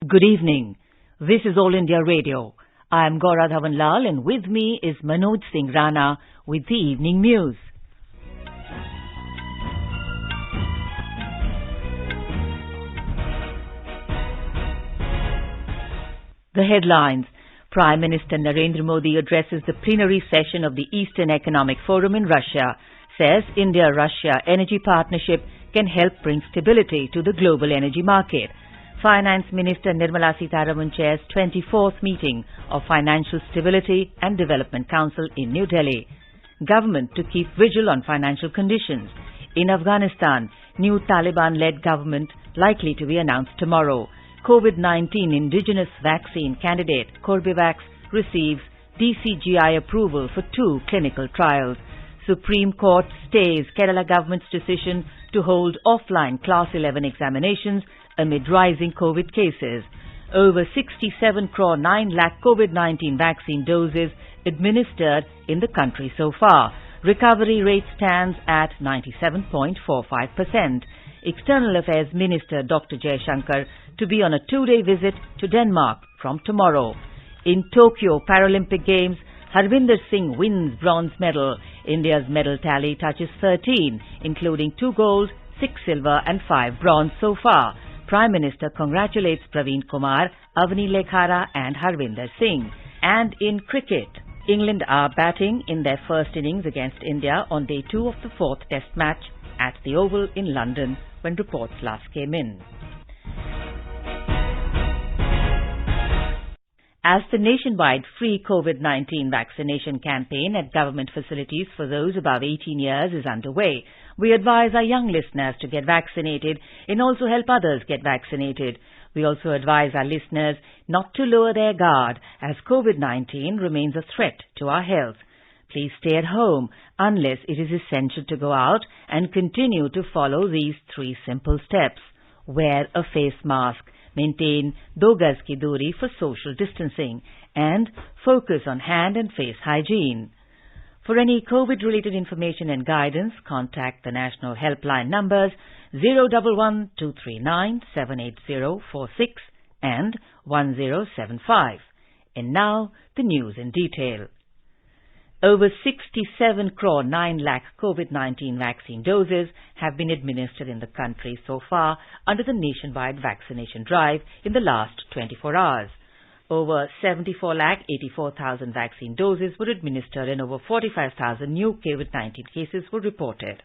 Good evening. This is All India Radio. I am Gaura Dhawanlal and with me is Manoj Singh Rana with the evening news. The headlines. Prime Minister Narendra Modi addresses the plenary session of the Eastern Economic Forum in Russia, says India-Russia energy partnership can help bring stability to the global energy market. Finance Minister Nirmala Sitharaman chairs 24th meeting of Financial Stability and Development Council in New Delhi. Government to keep vigil on financial conditions. In Afghanistan, new Taliban-led government likely to be announced tomorrow. COVID-19 indigenous vaccine candidate Corbevax receives DCGI approval for 2 clinical trials. Supreme Court stays Kerala government's decision to hold offline Class 11 examinations amid rising COVID cases. Over 67 crore 9 lakh COVID-19 vaccine doses administered in the country so far. Recovery rate stands at 97.45%. External Affairs Minister Dr. Jaishankar to be on a 2-day visit to Denmark from tomorrow. In Tokyo Paralympic Games, Harvinder Singh wins bronze medal. India's medal tally touches 13, including 2 gold, 6 silver and 5 bronze so far. Prime Minister congratulates Praveen Kumar, Avani Lekhara and Harvinder Singh. And in cricket, England are batting in their first innings against India on day 2 of the 4th Test match at the Oval in London when reports last came in. As the nationwide free COVID-19 vaccination campaign at government facilities for those above 18 years is underway, we advise our young listeners to get vaccinated and also help others get vaccinated. We also advise our listeners not to lower their guard as COVID-19 remains a threat to our health. Please stay at home unless it is essential to go out and continue to follow these 3 simple steps. Wear a face mask. Maintain 2 gaz ki duri for social distancing and focus on hand and face hygiene. For any COVID-related information and guidance, contact the national helpline numbers 011 239 78046 and 1075. And now, the news in detail. Over 67 crore 9 lakh COVID-19 vaccine doses have been administered in the country so far under the nationwide vaccination drive in the last 24 hours. Over 74 lakh 84,000 vaccine doses were administered and over 45,000 new COVID-19 cases were reported.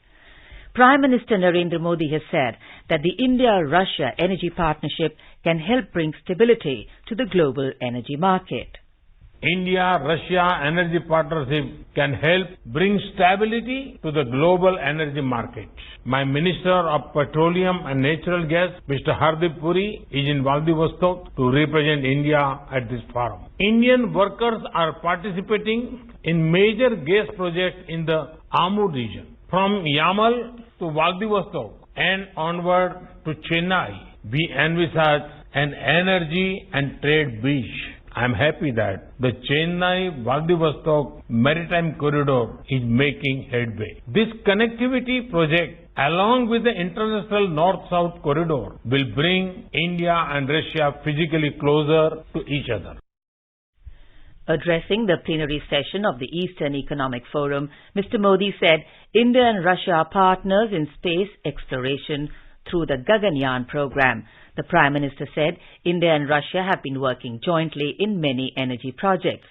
Prime Minister Narendra Modi has said that the India-Russia energy partnership can help bring stability to the global energy market. India-Russia energy partnership can help bring stability to the global energy market. My Minister of Petroleum and Natural Gas, Mr. Hardeep Puri, is in Vladivostok to represent India at this forum. Indian workers are participating in major gas projects in the Amur region. From Yamal to Vladivostok and onward to Chennai, we envisage an energy and trade bridge. I am happy that the Chennai-Vladivostok Maritime Corridor is making headway. This connectivity project, along with the International North-South Corridor, will bring India and Russia physically closer to each other. Addressing the plenary session of the Eastern Economic Forum, Mr. Modi said India and Russia are partners in space exploration through the Gaganyaan program. The Prime Minister said India and Russia have been working jointly in many energy projects.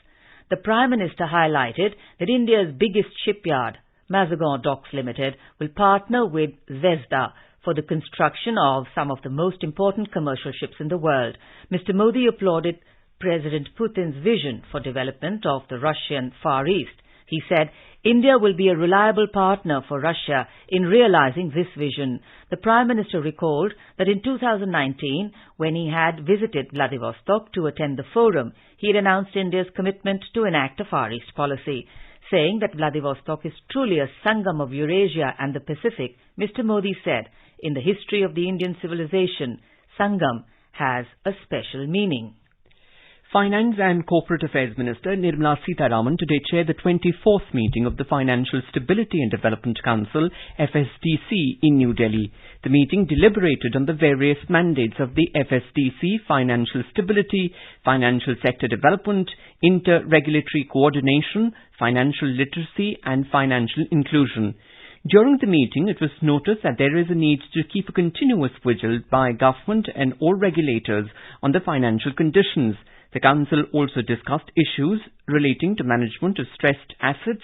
The Prime Minister highlighted that India's biggest shipyard, Mazagon Docks Limited, will partner with Zvezda for the construction of some of the most important commercial ships in the world. Mr. Modi applauded President Putin's vision for development of the Russian Far East. He said India will be a reliable partner for Russia in realizing this vision. The Prime Minister recalled that in 2019, when he had visited Vladivostok to attend the forum, he had announced India's commitment to enact a Far East policy. Saying that Vladivostok is truly a sangam of Eurasia and the Pacific, Mr. Modi said, in the history of the Indian civilization, sangam has a special meaning. Finance and Corporate Affairs Minister Nirmala Sitharaman today chaired the 24th meeting of the Financial Stability and Development Council (FSDC) in New Delhi. The meeting deliberated on the various mandates of the FSDC: financial stability, financial sector development, inter-regulatory coordination, financial literacy and financial inclusion. During the meeting, it was noticed that there is a need to keep a continuous vigil by government and all regulators on the financial conditions. The Council also discussed issues relating to management of stressed assets,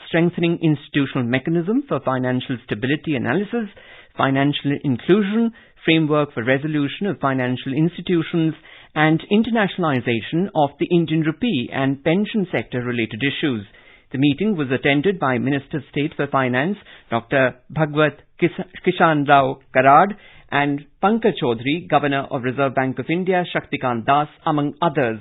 strengthening institutional mechanism for financial stability analysis, financial inclusion, framework for resolution of financial institutions, and internationalization of the Indian rupee and pension sector related issues. The meeting was attended by Minister of State for Finance, Dr. Bhagwat Kishan Rao Karad, and Pankaj Chaudhary, Governor of Reserve Bank of India, Shaktikant Das, among others.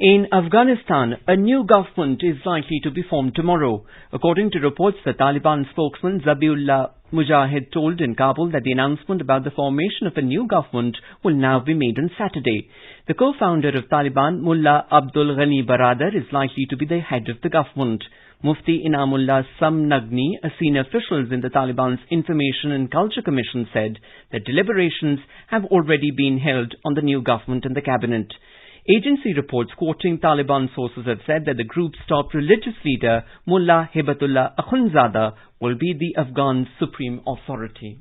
In Afghanistan, a new government is likely to be formed tomorrow. According to reports, the Taliban spokesman Zabiullah Mujahid told in Kabul that the announcement about the formation of a new government will now be made on Saturday. The co-founder of Taliban, Mullah Abdul Ghani Baradar, is likely to be the head of the government. Mufti Inamullah Samnagni, a senior official in the Taliban's Information and Culture Commission, said that deliberations have already been held on the new government and the cabinet. Agency reports quoting Taliban sources have said that the group's top religious leader, Mullah Hibatullah Akhundzada, will be the Afghan supreme authority.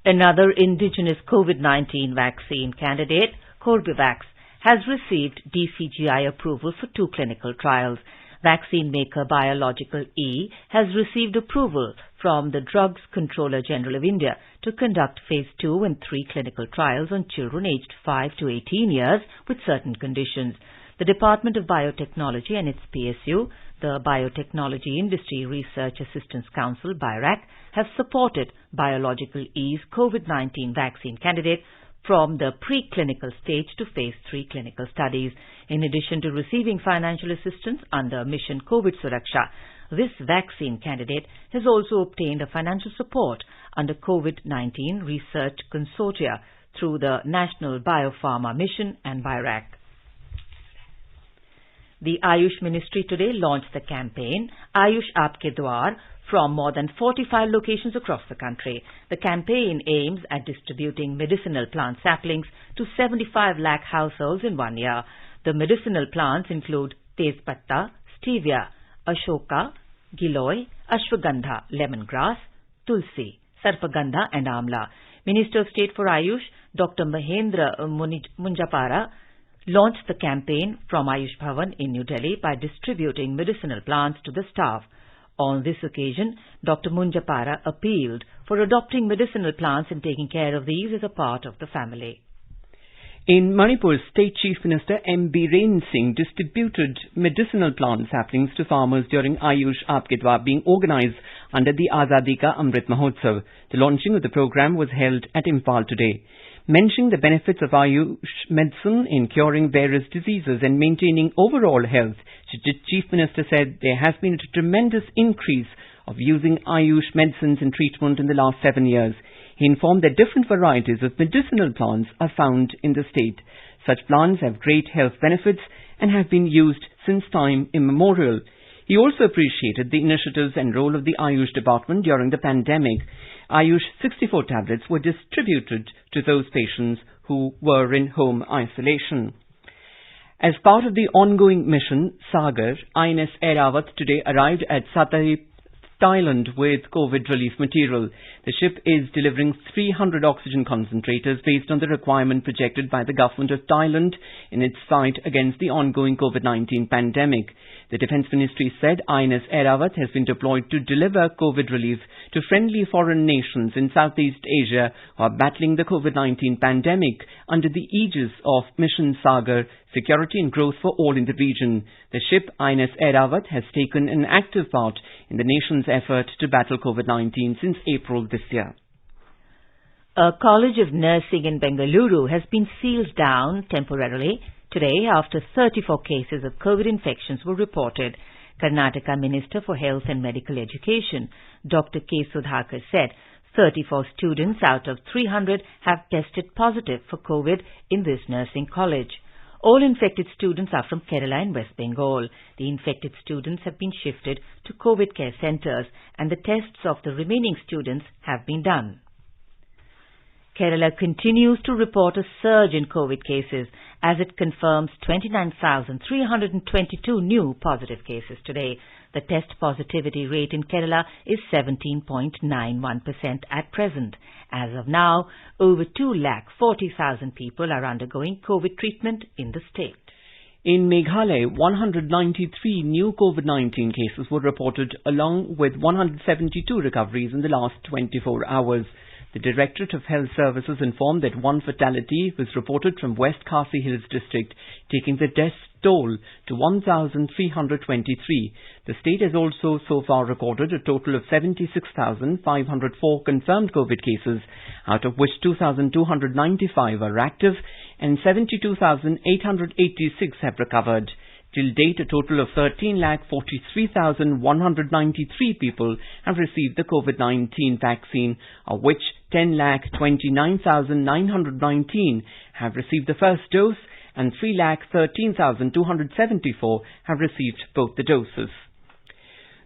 Another indigenous COVID-19 vaccine candidate, Corbevax, has received DCGI approval for 2 clinical trials. Vaccine maker Biological E has received approval from the Drugs Controller General of India to conduct Phase 2 and 3 clinical trials on children aged 5 to 18 years with certain conditions. The Department of Biotechnology and its PSU, the Biotechnology Industry Research Assistance Council, BIRAC, have supported Biological E's COVID-19 vaccine candidate from the preclinical stage to Phase 3 clinical studies. In addition to receiving financial assistance under Mission COVID Suraksha, this vaccine candidate has also obtained a financial support under COVID-19 Research Consortia through the National Biopharma Mission and BIRAC. The Ayush Ministry today launched the campaign Ayush Aapke Dwar from more than 45 locations across the country. The campaign aims at distributing medicinal plant saplings to 75 lakh households in 1 year. The medicinal plants include Tezpatta, Stevia, Ashoka, Giloy, Ashwagandha, lemongrass, Tulsi, Sarpagandha and Amla. Minister of State for Ayush, Dr. Mahendra Munjapara, launched the campaign from Ayush Bhavan in New Delhi by distributing medicinal plants to the staff. On this occasion, Dr. Munjapara appealed for adopting medicinal plants and taking care of these as a part of the family. In Manipur, State Chief Minister M. Biren Singh distributed medicinal plant saplings to farmers during Ayush Aapke Dwar being organized under the Azadi Ka Amrit Mahotsav. The launching of the program was held at Imphal today. Mentioning the benefits of Ayush medicine in curing various diseases and maintaining overall health, the Chief Minister said there has been a tremendous increase of using Ayush medicines in treatment in the last 7 years. He informed that different varieties of medicinal plants are found in the state. Such plants have great health benefits and have been used since time immemorial. He also appreciated the initiatives and role of the Ayush department during the pandemic. Ayush 64 tablets were distributed to those patients who were in home isolation. As part of the ongoing mission, Sagar, INS Airawat today arrived at Satari, Thailand with COVID relief material. The ship is delivering 300 oxygen concentrators based on the requirement projected by the government of Thailand in its fight against the ongoing COVID-19 pandemic. The Defence Ministry said INS Airawat has been deployed to deliver COVID relief to friendly foreign nations in Southeast Asia who are battling the COVID-19 pandemic under the aegis of Mission Sagar, Security and Growth for All in the region. The ship INS Airawat has taken an active part in the nation's effort to battle COVID-19 since April this year. A College of Nursing in Bengaluru has been sealed down temporarily today after 34 cases of COVID infections were reported. Karnataka Minister for Health and Medical Education, Dr. K. Sudhakar, said 34 students out of 300 have tested positive for COVID in this nursing college. All infected students are from Kerala and West Bengal. The infected students have been shifted to COVID care centres and the tests of the remaining students have been done. Kerala continues to report a surge in COVID cases as it confirms 29,322 new positive cases today. The test positivity rate in Kerala is 17.91% at present. As of now, over 240,000 people are undergoing COVID treatment in the state. In Meghalaya, 193 new COVID-19 cases were reported along with 172 recoveries in the last 24 hours. The Directorate of Health Services informed that one fatality was reported from West Khasi Hills district, taking the death toll to 1,323. The state has also so far recorded a total of 76,504 confirmed COVID cases, out of which 2,295 are active and 72,886 have recovered. Till date, a total of 13,43,193 people have received the COVID-19 vaccine, of which 10,29,919 have received the first dose and 3,13,274 have received both the doses.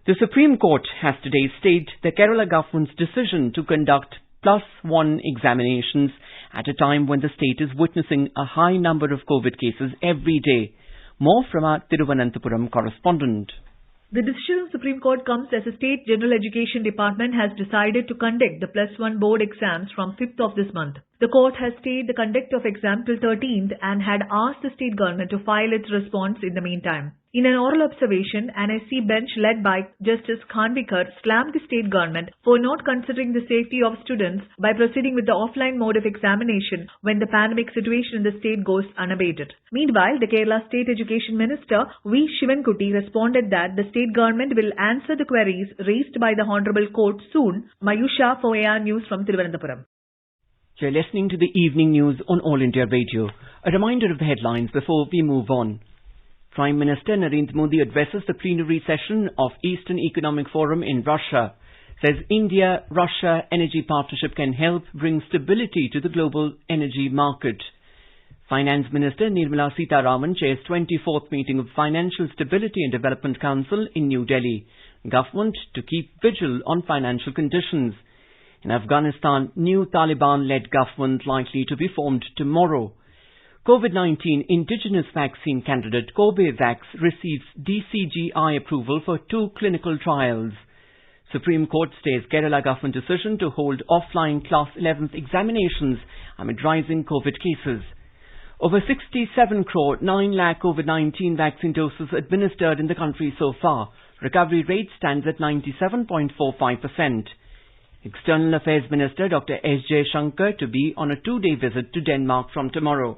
The Supreme Court has today stayed the Kerala government's decision to conduct +1 examinations at a time when the state is witnessing a high number of COVID cases every day. More from our Thiruvananthapuram correspondent. The decision of Supreme Court comes as the State General Education Department has decided to conduct the +1 board exams from 5th of this month. The court has stayed the conduct of exam till 13th and had asked the state government to file its response in the meantime. In an oral observation, an SC bench led by Justice Khanvikar slammed the state government for not considering the safety of students by proceeding with the offline mode of examination when the pandemic situation in the state goes unabated. Meanwhile, the Kerala State Education Minister V. Shivankutti responded that the state government will answer the queries raised by the Honourable Court soon. Mayusha for AR News from Thiruvananthapuram. You're listening to the evening news on All India Radio. A reminder of the headlines before we move on. Prime Minister Narendra Modi addresses the plenary session of Eastern Economic Forum in Russia. Says India-Russia energy partnership can help bring stability to the global energy market. Finance Minister Nirmala Sitaraman chairs 24th meeting of Financial Stability and Development Council in New Delhi. Government to keep vigil on financial conditions. In Afghanistan, new Taliban-led government likely to be formed tomorrow. COVID-19 indigenous vaccine candidate Corbevax receives DCGI approval for 2 clinical trials. Supreme Court stays Kerala government decision to hold offline Class 11th examinations amid rising COVID cases. Over 67 crore 9 lakh COVID-19 vaccine doses administered in the country so far. Recovery rate stands at 97.45%. External Affairs Minister Dr. S.J. Shankar to be on a 2-day visit to Denmark from tomorrow.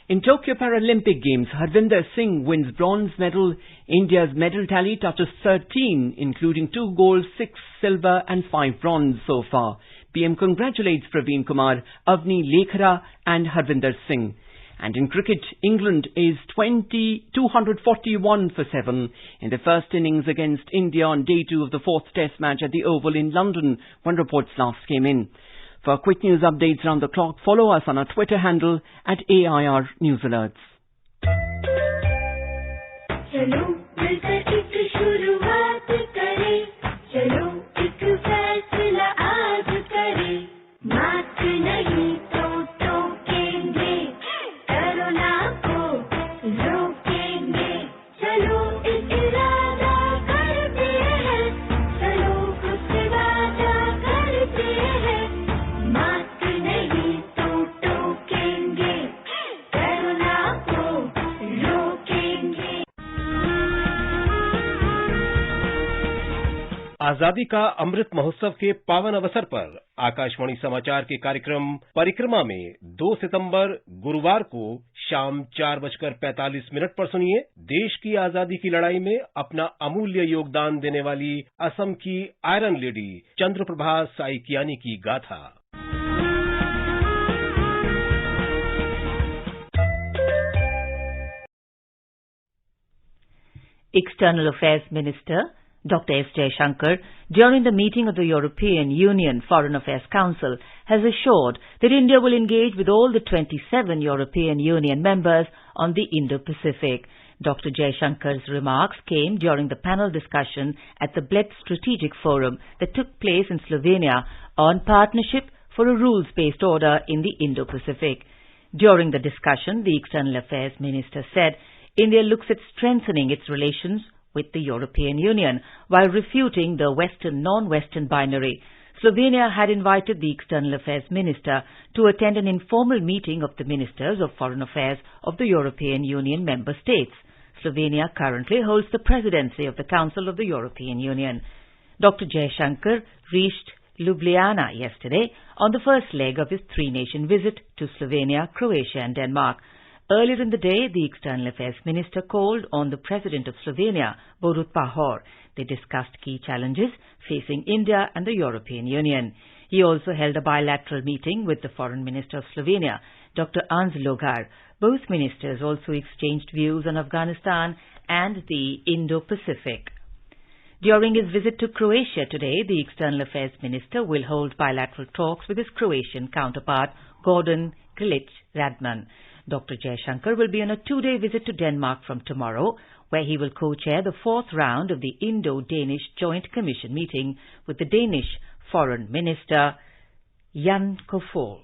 In Tokyo Paralympic Games, Harvinder Singh wins bronze medal. India's medal tally touches 13, including 2 golds, 6 silver and 5 bronze so far. PM congratulates Praveen Kumar, Avni Lekhara and Harvinder Singh. And in cricket, England is 241 for 7 in the first innings against India on day 2 of the 4th Test match at the Oval in London when reports last came in. For quick news updates around the clock, follow us on our Twitter handle at AIR News Alerts. आजादी का अमृत महोत्सव के पावन अवसर पर आकाशवाणी समाचार के कार्यक्रम परिक्रमा में 2 सितंबर गुरुवार को शाम 4:45 पर सुनिए देश की आजादी की लड़ाई में अपना अमूल्य योगदान देने वाली असम की आयरन लेडी चंद्रप्रभा साइकियानी की गाथा। External Affairs Minister Dr. S. Jaishankar, during the meeting of the European Union Foreign Affairs Council, has assured that India will engage with all the 27 European Union members on the Indo-Pacific. Dr. Jaishankar's remarks came during the panel discussion at the Bled Strategic Forum that took place in Slovenia on partnership for a rules-based order in the Indo-Pacific. During the discussion, the External Affairs Minister said India looks at strengthening its relations with the European Union while refuting the Western-non-Western binary. Slovenia had invited the External Affairs Minister to attend an informal meeting of the Ministers of Foreign Affairs of the European Union member states. Slovenia currently holds the presidency of the Council of the European Union. Dr. Jaishankar reached Ljubljana yesterday on the first leg of his three-nation visit to Slovenia, Croatia and Denmark. Earlier in the day, the External Affairs Minister called on the President of Slovenia, Borut Pahor. They discussed key challenges facing India and the European Union. He also held a bilateral meeting with the Foreign Minister of Slovenia, Dr. Anz Logar. Both ministers also exchanged views on Afghanistan and the Indo-Pacific. During his visit to Croatia today, the External Affairs Minister will hold bilateral talks with his Croatian counterpart, Gordon Grlic Radman. Dr. Jaishankar will be on a two-day visit to Denmark from tomorrow, where he will co-chair the fourth round of the Indo-Danish Joint Commission meeting with the Danish Foreign Minister, Jan Kofod.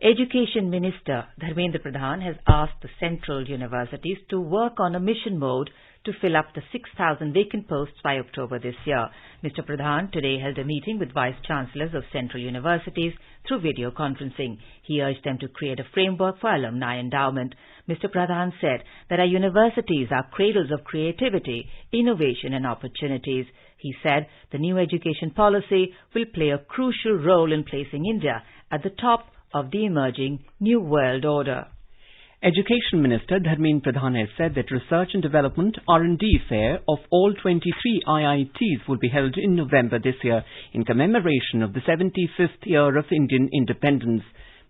Education Minister Dharmendra Pradhan has asked the central universities to work on a mission mode to fill up the 6,000 vacant posts by October this year. Mr. Pradhan today held a meeting with Vice-Chancellors of central universities through video conferencing. He urged them to create a framework for alumni endowment. Mr. Pradhan said that our universities are cradles of creativity, innovation and opportunities. He said the new education policy will play a crucial role in placing India at the top of the emerging New World Order. Education Minister Dharmendra Pradhan has said that Research and Development R&D Fair of all 23 IITs will be held in November this year in commemoration of the 75th year of Indian independence.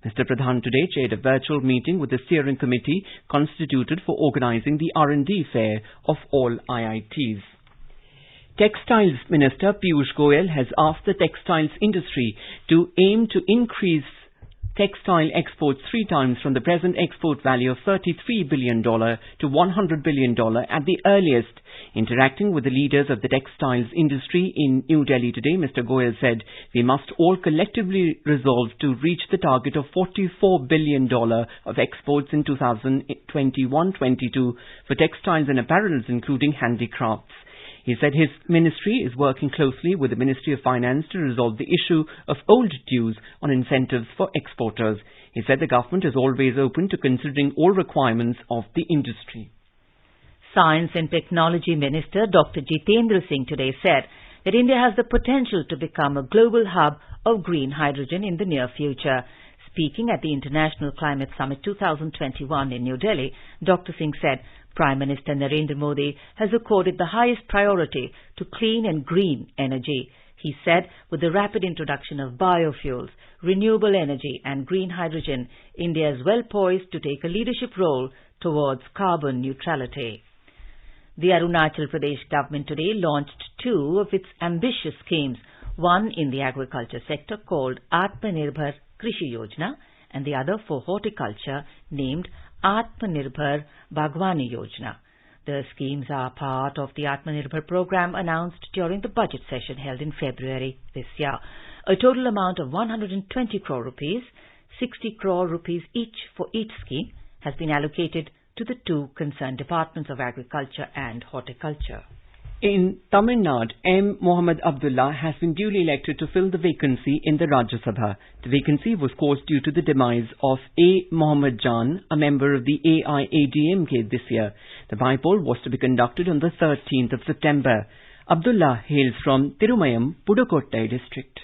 Mr. Pradhan today chaired a virtual meeting with the steering committee constituted for organizing the R&D Fair of all IITs. Textiles Minister Piyush Goyal has asked the textiles industry to aim to increase textile exports 3 times from the present export value of $33 billion to $100 billion at the earliest. Interacting with the leaders of the textiles industry in New Delhi today, Mr. Goyal said, we must all collectively resolve to reach the target of $44 billion of exports in 2021-22 for textiles and apparels, including handicrafts. He said his ministry is working closely with the Ministry of Finance to resolve the issue of old dues on incentives for exporters. He said the government is always open to considering all requirements of the industry. Science and Technology Minister Dr. Jitendra Singh today said that India has the potential to become a global hub of green hydrogen in the near future. Speaking at the International Climate Summit 2021 in New Delhi, Dr. Singh said Prime Minister Narendra Modi has accorded the highest priority to clean and green energy. He said with the rapid introduction of biofuels, renewable energy and green hydrogen, India is well poised to take a leadership role towards carbon neutrality. The Arunachal Pradesh government today launched 2 of its ambitious schemes, one in the agriculture sector called Atmanirbhar Krishi Yojana and the other for horticulture named Atmanirbhar Bagwani Yojana. The schemes are part of the Atmanirbhar program announced during the budget session held in February this year. A total amount of 120 crore rupees, 60 crore rupees each for each scheme has been allocated to the 2 concerned departments of agriculture and horticulture. In Tamil Nadu, M. Mohammed Abdullah has been duly elected to fill the vacancy in the Rajya Sabha. The vacancy was caused due to the demise of A. Mohammed Jan, a member of the AIADMK this year. The by-poll was to be conducted on the 13th of September. Abdullah hails from Tirumayam, Pudukottai district.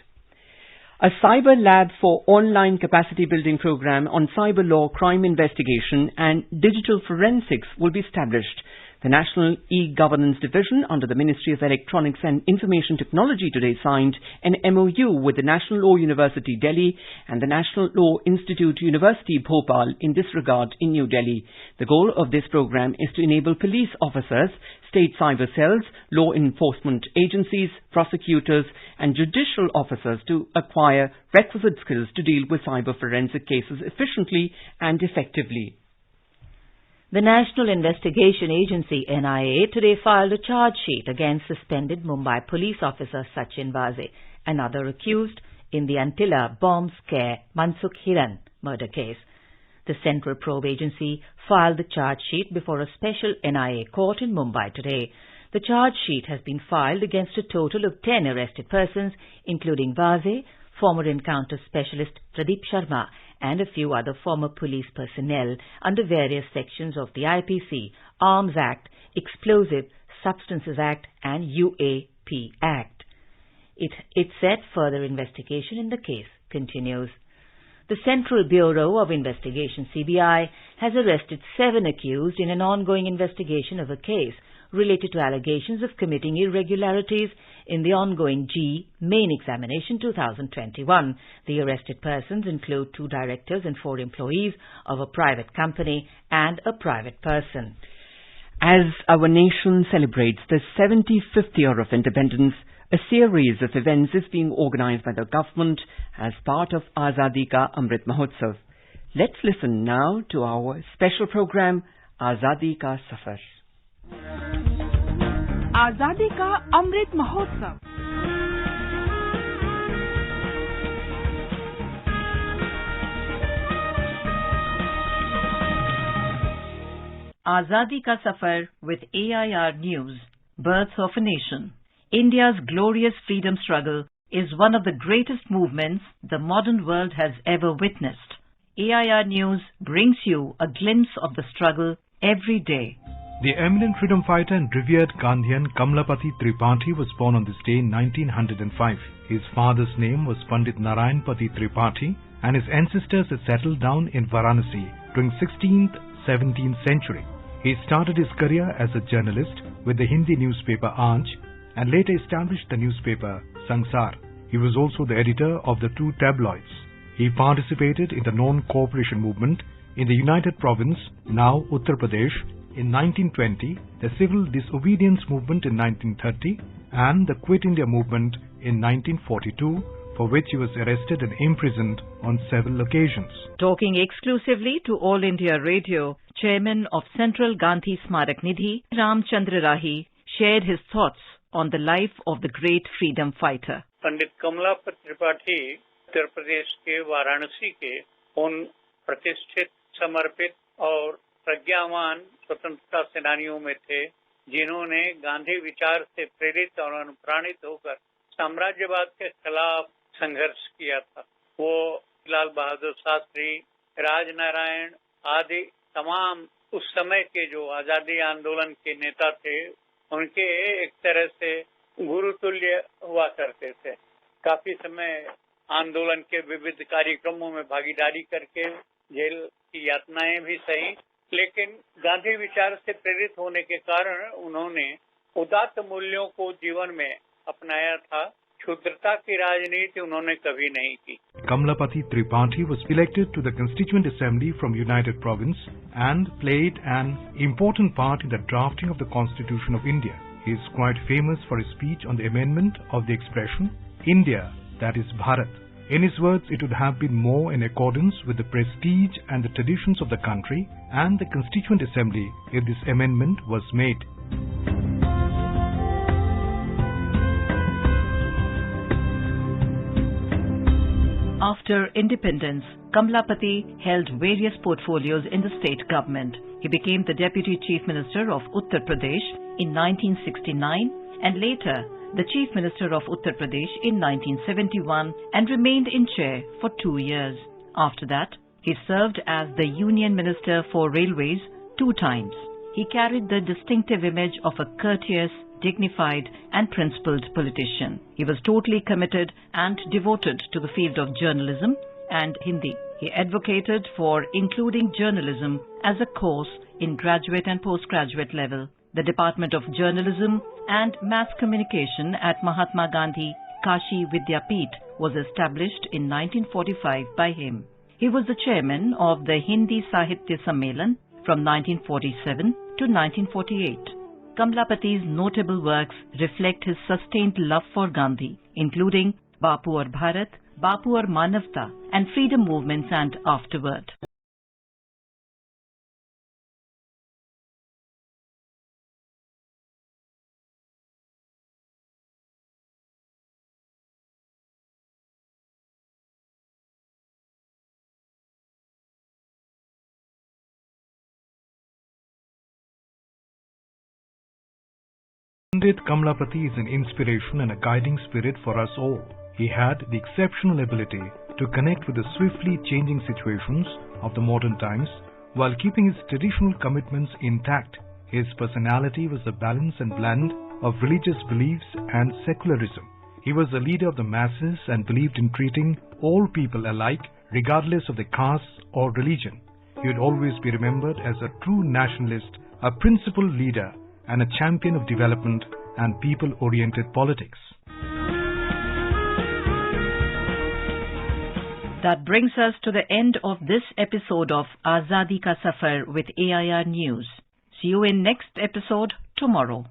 A cyber lab for online capacity building program on cyber law, crime investigation and digital forensics will be established. The National E-Governance Division under the Ministry of Electronics and Information Technology today signed an MOU with the National Law University Delhi and the National Law Institute University Bhopal in this regard in New Delhi. The goal of this program is to enable police officers, state cyber cells, law enforcement agencies, prosecutors and judicial officers to acquire requisite skills to deal with cyber forensic cases efficiently and effectively. The National Investigation Agency NIA today filed a charge sheet against suspended Mumbai police officer Sachin Vaze, another accused in the Antilla bomb scare Mansukh Hiran murder case. The Central Probe Agency filed the charge sheet before a special NIA court in Mumbai today. The charge sheet has been filed against a total of 10 arrested persons, including Vaze, former encounter specialist Pradeep Sharma, and a few other former police personnel under various sections of the IPC, Arms Act, Explosive Substances Act and UAP Act. It said further investigation in the case continues. The Central Bureau of Investigation CBI has arrested 7 accused in an ongoing investigation of a case related to allegations of committing irregularities in the ongoing G main examination 2021. The arrested persons include 2 directors and 4 employees of a private company and a private person. As our nation celebrates the 75th year of independence, a series of events is being organized by the government as part of Azadi Ka Amrit Mahotsav. Let's listen now to our special program, Azadi Ka Safar. आजादी का Amrit Mahotsav. Azadi Ka Safar with AIR News. Birth of a Nation. India's glorious freedom struggle is one of the greatest movements the modern world has ever witnessed. AIR News brings you a glimpse of the struggle every day. The eminent freedom fighter and revered Gandhian Kamlapati Tripathi was born on this day in 1905. His father's name was Pandit Narayanpati Tripathi and his ancestors had settled down in Varanasi during 16th, 17th century. He started his career as a journalist with the Hindi newspaper Aaj and later established the newspaper Sansar. He was also the editor of the 2 tabloids. He participated in the non-cooperation movement in the United Province, now Uttar Pradesh, in 1920, the civil disobedience movement in 1930 and the Quit India movement in 1942, for which he was arrested and imprisoned on several occasions. Talking exclusively to All India Radio, Chairman of Central Gandhi Smarak Nidhi, Ramchandra Rahi, shared his thoughts on the life of the great freedom fighter. पंडित कमलापति त्रिपाठी उत्तर प्रदेश के वाराणसी के उन प्रतिष्ठित, समर्पित और प्रज्ञावान स्वतंत्रता सेनानियों में थे जिन्होंने गांधी विचार से प्रेरित और अनुप्राणित होकर साम्राज्यवाद के खिलाफ संघर्ष किया था। वो लाल बहादुर शास्त्री, राजनारायण आदि तमाम उस समय के जो आजादी आंदोलन के नेता थे, उनके एक तरह से गुरुतुल्य हुआ करते थे। काफी समय आंदोलन के विविध कार्यक्रमों में भागीदारी करके जेल की यातनाएं भी सही, लेकिन गांधी विचार से प्रेरित होने के कारण उन्होंने उदात्त मूल्यों को जीवन में अपनाया था। क्षुद्रता की राजनीति उन्होंने कभी नहीं की। Kamlapati Tripathi was elected to the Constituent Assembly from United Province and played an important part in the drafting of the Constitution of India. He is quite famous for his speech on the amendment of the expression India, that is Bharat. In his words, it would have been more in accordance with the prestige and the traditions of the country and the Constituent Assembly if this amendment was made. After independence, Kamlapati held various portfolios in the state government. He became the Deputy Chief Minister of Uttar Pradesh in 1969 and later the Chief Minister of Uttar Pradesh in 1971 and remained in chair for 2 years. After that, he served as the Union Minister for Railways 2 times. He carried the distinctive image of a courteous, dignified and principled politician. He was totally committed and devoted to the field of journalism and Hindi. He advocated for including journalism as a course in graduate and postgraduate level. The Department of Journalism and Mass Communication at Mahatma Gandhi Kashi Vidyapeeth was established in 1945 by him. He was the chairman of the Hindi Sahitya Sammelan from 1947 to 1948. Kamlapati's notable works reflect his sustained love for Gandhi, including Bapu Aur Bharat, Bapu Aur Manavta, and freedom movements and afterward. Pandit Kamlapati is an inspiration and a guiding spirit for us all. He had the exceptional ability to connect with the swiftly changing situations of the modern times while keeping his traditional commitments intact. His personality was a balance and blend of religious beliefs and secularism. He was a leader of the masses and believed in treating all people alike regardless of their caste or religion. He would always be remembered as a true nationalist, a principled leader, and a champion of development and people-oriented politics. That brings us to the end of this episode of Azadi Ka Safar with AIR News. See you in next episode tomorrow.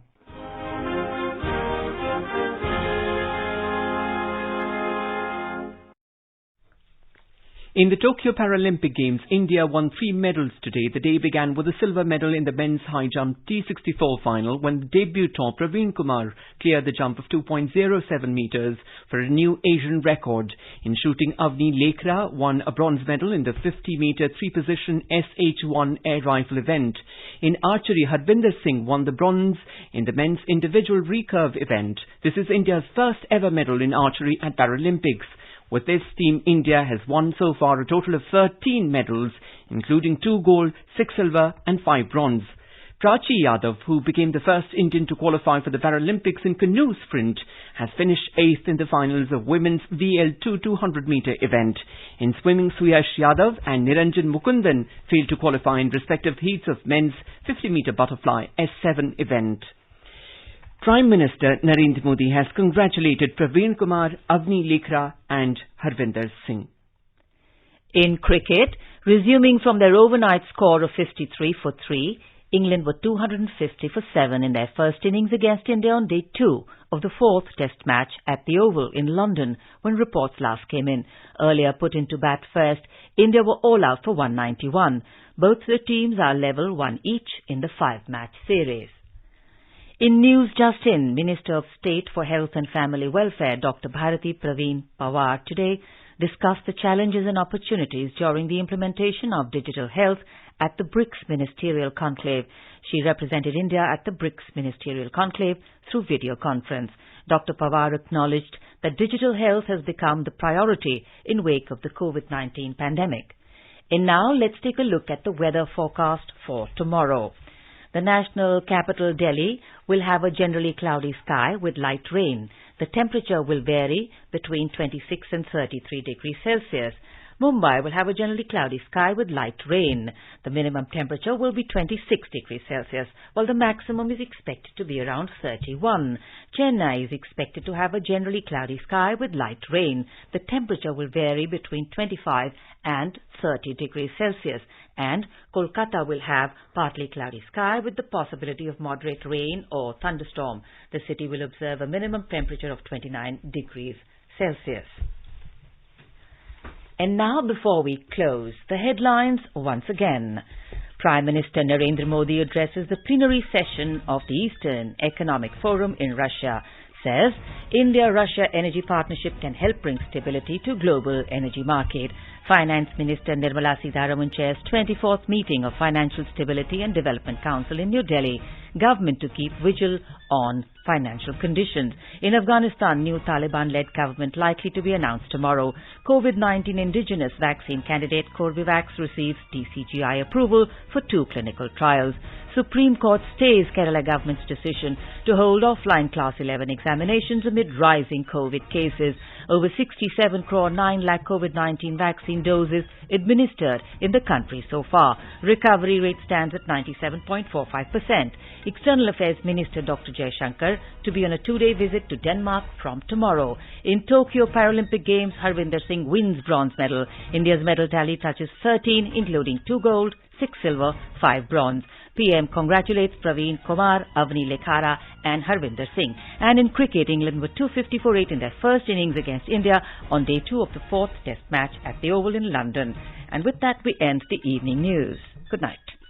In the Tokyo Paralympic Games, India won 3 medals today. The day began with a silver medal in the men's high jump T64 final when the debutant Praveen Kumar cleared the jump of 2.07 meters for a new Asian record. In shooting, Avni Lekra won a bronze medal in the 50-meter 3-position SH-1 air rifle event. In archery, Harvinder Singh won the bronze in the men's individual recurve event. This is India's first ever medal in archery at Paralympics. With this, Team India has won so far a total of 13 medals, including 2 gold, 6 silver and 5 bronze. Prachi Yadav, who became the first Indian to qualify for the Paralympics in canoe sprint, has finished 8th in the finals of women's VL2 200-meter event. In swimming, Suyash Yadav and Niranjan Mukundan failed to qualify in respective heats of men's 50-meter butterfly S7 event. Prime Minister Narendra Modi has congratulated Praveen Kumar, Avni Lekra and Harvinder Singh. In cricket, resuming from their overnight score of 53 for 3, England were 250 for 7 in their first innings against India on day 2 of the 4th Test match at the Oval in London when reports last came in. Earlier put into bat first, India were all out for 191. Both the teams are level 1 each in the 5-match series. In news just in, Minister of State for Health and Family Welfare Dr. Bharati Praveen Pawar today discussed the challenges and opportunities during the implementation of digital health at the BRICS Ministerial Conclave. She represented India at the BRICS Ministerial Conclave through video conference. Dr. Pawar acknowledged that digital health has become the priority in wake of the COVID-19 pandemic. And now let's take a look at the weather forecast for tomorrow. The national capital, Delhi, will have a generally cloudy sky with light rain. The temperature will vary between 26 and 33 degrees Celsius. Mumbai will have a generally cloudy sky with light rain. The minimum temperature will be 26 degrees Celsius, while the maximum is expected to be around 31. Chennai is expected to have a generally cloudy sky with light rain. The temperature will vary between 25 and 30 degrees Celsius. And Kolkata will have partly cloudy sky with the possibility of moderate rain or thunderstorm. The city will observe a minimum temperature of 29 degrees Celsius. And now, before we close, the headlines once again. Prime Minister Narendra Modi addresses the plenary session of the Eastern Economic Forum in Russia. Says India-Russia energy partnership can help bring stability to global energy market. Finance Minister Nirmala Sitharaman chairs 24th meeting of Financial Stability and Development Council in New Delhi. Government to keep vigil on financial conditions. In Afghanistan, new Taliban-led government likely to be announced tomorrow. COVID-19 indigenous vaccine candidate Corbevax receives DCGI approval for 2 clinical trials. Supreme Court stays Kerala government's decision to hold offline Class 11 examinations amid rising COVID cases. over 67 crore 9 lakh COVID-19 vaccine doses administered in the country so far. Recovery rate stands at 97.45%. External Affairs Minister Dr. Jaishankar to be on a 2-day visit to Denmark from tomorrow. In Tokyo Paralympic Games, Harvinder Singh wins bronze medal. India's medal tally touches 13, including 2 gold, 6 silver, 5 bronze. PM congratulates Praveen Kumar, Avni Lekhara and Harvinder Singh. And in cricket, England were 250 for 8 in their first innings against India on day 2 of the 4th Test match at the Oval in London. And with that, we end the evening news. Good night.